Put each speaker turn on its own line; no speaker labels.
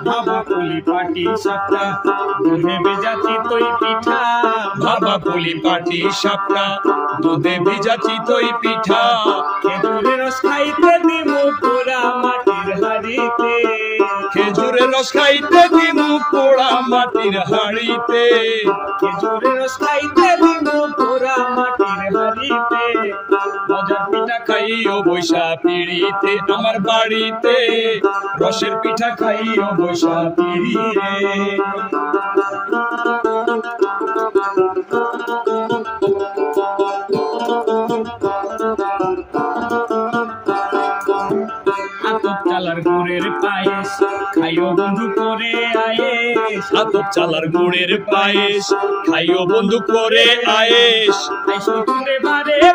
ভাবা পুলি পাটি সাপটা দুধে ভেজা চিতই পিঠা,
ভাবা পুলি পাটি সাপটা দুধে ভিজা চিতই পিঠা,
খেজুরের রস খাইতে দিমু পোড়া মাটির হাড়িতে,
খেজুরের রস খাইতে দিমু পোড়া মাটির হাড়িতে,
খেজুরের রস খাইতে দিমু পোড়া মাটির হাড়িতে,
মজার পিঠা খাইও বৈশা পিড়িতে আমার বাড়িতে, রসের পিঠা খাইও বৈশা পিড়িতে।
আতপ চালার গুড়ের পায়েস খাইও বন্ধু করে আয়েস,
আতপ চালার গুড়ের পায়েস খাইও বন্ধু করে আয়েস,
আইসো তুলে বারে